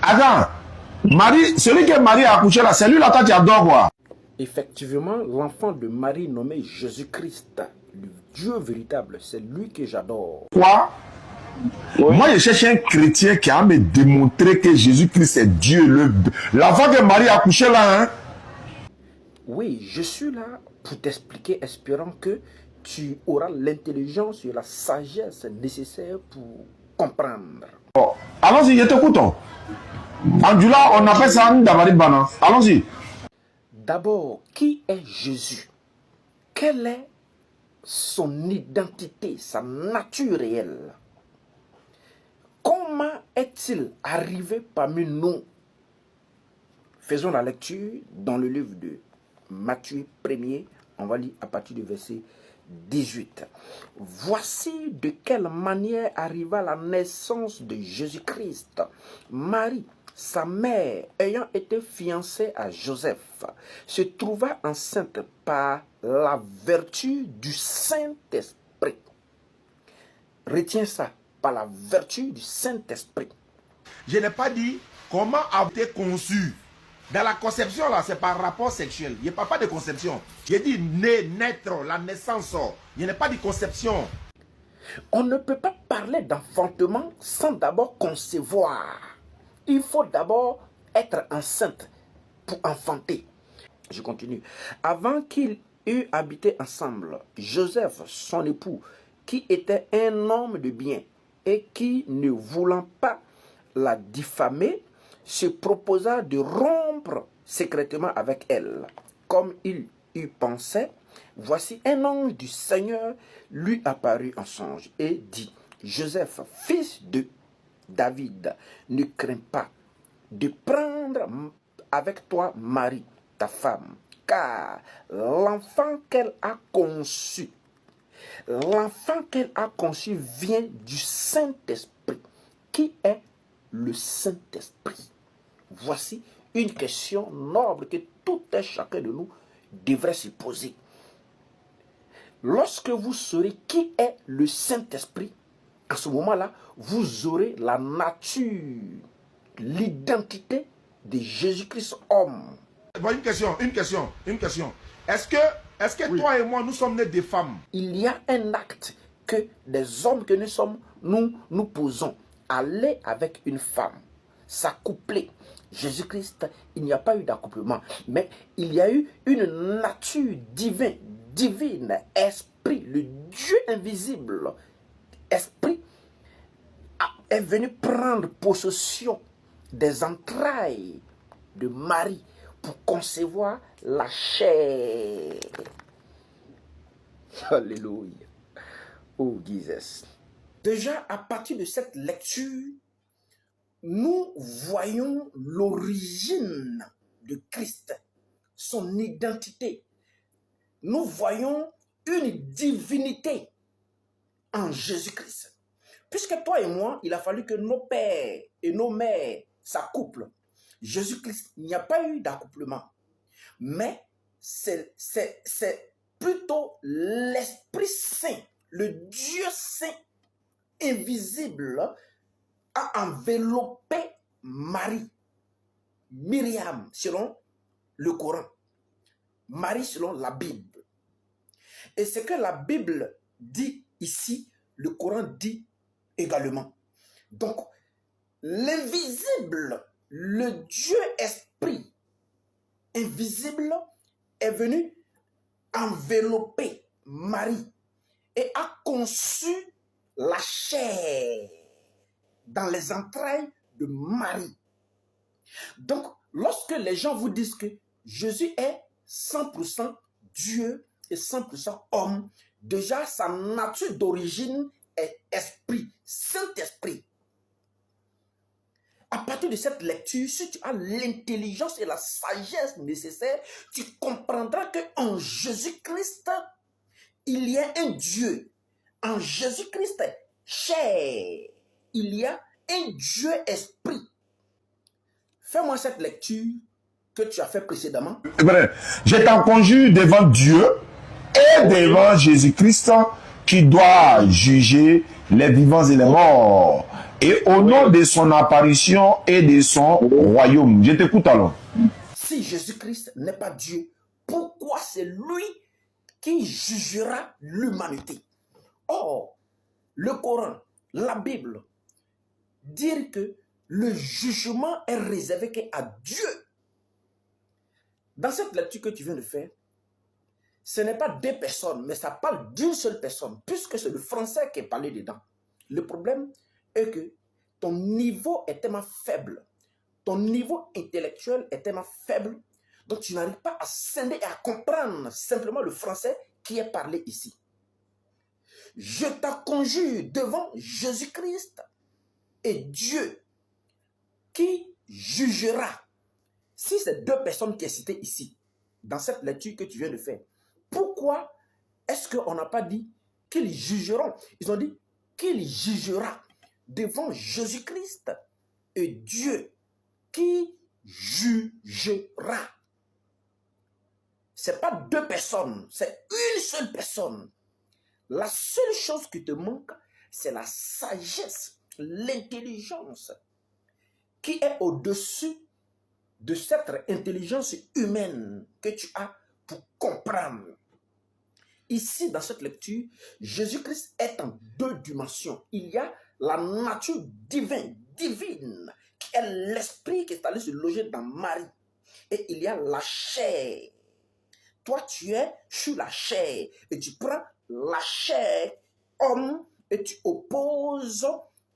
Attends, Marie, celui que Marie a accouché là, c'est lui là, toi tu adores quoi? Effectivement, l'enfant de Marie nommé Jésus-Christ, le Dieu véritable, c'est lui que j'adore. Quoi? Oui. Moi, je cherche un chrétien qui a me démontré que Jésus-Christ est Dieu, l'enfant que Marie a accouché là, hein? Oui, je suis là pour t'expliquer, espérant que tu auras l'intelligence et la sagesse nécessaires pour comprendre. Oh, allons-y, je t'écoute. En Dula, on appelle ça Ndabari Bana. Allons-y. D'abord, qui est Jésus? Quelle est son identité, sa nature réelle? Comment est-il arrivé parmi nous? Faisons la lecture dans le livre de Matthieu 1er, on va lire à partir du verset 18. Voici de quelle manière arriva la naissance de Jésus-Christ. Marie, sa mère, ayant été fiancée à Joseph, se trouva enceinte par la vertu du Saint-Esprit. Retiens ça, par la vertu du Saint-Esprit. Je n'ai pas dit comment a été conçu. Dans la conception, là, c'est par rapport sexuel. Il n'y a pas de conception. J'ai dit naître, la naissance. Il n'y a pas de conception. On ne peut pas parler d'enfantement sans d'abord concevoir. Il faut d'abord être enceinte pour enfanter. Je continue. Avant qu'ils eussent habité ensemble, Joseph, son époux, qui était un homme de bien et qui, ne voulant pas la diffamer, se proposa de rompre secrètement avec elle. Comme il y pensait, voici un ange du Seigneur lui apparut en songe et dit: Joseph, fils de David, ne crains pas de prendre avec toi Marie, ta femme, car l'enfant qu'elle a conçu vient du Saint-Esprit. Qui est le Saint-Esprit? Voici une question noble que tout un chacun de nous devrait se poser. Lorsque vous saurez qui est le Saint-Esprit, à ce moment-là, vous aurez la nature, l'identité de Jésus-Christ homme. Bon, une question. Est-ce que oui, toi et moi, nous sommes nés des femmes? Il y a un acte que des hommes que nous sommes, nous posons. Aller avec une femme, s'accoupler. Jésus-Christ, il n'y a pas eu d'accouplement, mais il y a eu une nature divine, esprit, le Dieu invisible, esprit, est venu prendre possession des entrailles de Marie pour concevoir la chair. Alléluia. Oh, Jesus. Déjà, à partir de cette lecture, nous voyons l'origine de Christ, son identité. Nous voyons une divinité en Jésus-Christ. Puisque toi et moi, il a fallu que nos pères et nos mères s'accouplent. Jésus-Christ, il n'y a pas eu d'accouplement. Mais c'est plutôt l'Esprit Saint, le Dieu Saint invisible, a enveloppé Marie, Myriam selon le Coran, Marie selon la Bible. Et ce que la Bible dit ici, le Coran dit également. Donc, l'invisible, le Dieu esprit invisible est venu envelopper Marie et a conçu la chair dans les entrailles de Marie. Donc, lorsque les gens vous disent que Jésus est 100% Dieu et 100% homme, déjà sa nature d'origine est esprit, Saint-Esprit. À partir de cette lecture, si tu as l'intelligence et la sagesse nécessaires, tu comprendras qu'en Jésus-Christ, il y a un Dieu. En Jésus-Christ, chair, il y a un Dieu esprit. Fais-moi cette lecture que tu as fait précédemment. Je t'en conjure devant Dieu et devant Jésus-Christ qui doit juger les vivants et les morts. et au nom de son apparition et de son royaume. Je t'écoute alors. Si Jésus-Christ n'est pas Dieu, pourquoi c'est lui qui jugera l'humanité? Or, le Coran, la Bible, dire que le jugement est réservé qu'à Dieu. Dans cette lecture que tu viens de faire, ce n'est pas deux personnes, mais ça parle d'une seule personne, puisque c'est le français qui est parlé dedans. Le problème est que ton niveau est tellement faible, ton niveau intellectuel est tellement faible, donc tu n'arrives pas à scinder et à comprendre simplement le français qui est parlé ici. Je t'en conjure devant Jésus-Christ et Dieu qui jugera. Si c'est deux personnes qui sont citées ici, dans cette lecture que tu viens de faire, pourquoi est-ce qu'on n'a pas dit qu'ils jugeront? Ils ont dit qu'il jugera devant Jésus-Christ et Dieu qui jugera. Ce n'est pas deux personnes, c'est une seule personne. La seule chose qui te manque, c'est la sagesse, l'intelligence qui est au-dessus de cette intelligence humaine que tu as pour comprendre. Ici, dans cette lecture, Jésus-Christ est en deux dimensions. Il y a la nature divine, qui est l'esprit qui est allé se loger dans Marie. Et il y a la chair. Toi, tu es sur la chair. Et tu prends la chair, homme, et tu opposes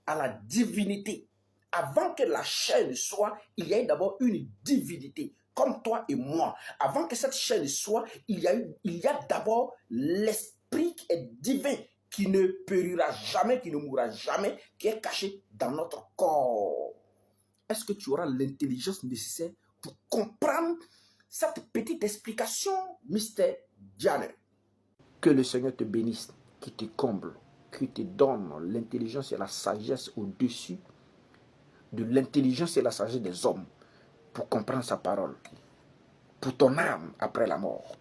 à la divinité. Avant que la chair ne soit, il y a eu d'abord une divinité, comme toi et moi. Avant que cette chair ne soit, il y a d'abord l'esprit qui est divin, qui ne périra jamais, qui ne mourra jamais, qui est caché dans notre corps. Est-ce que tu auras l'intelligence nécessaire pour comprendre cette petite explication, Mr. Diane? Que le Seigneur te bénisse, qui te comble, qui te donne l'intelligence et la sagesse au-dessus de l'intelligence et la sagesse des hommes pour comprendre sa parole, pour ton âme après la mort.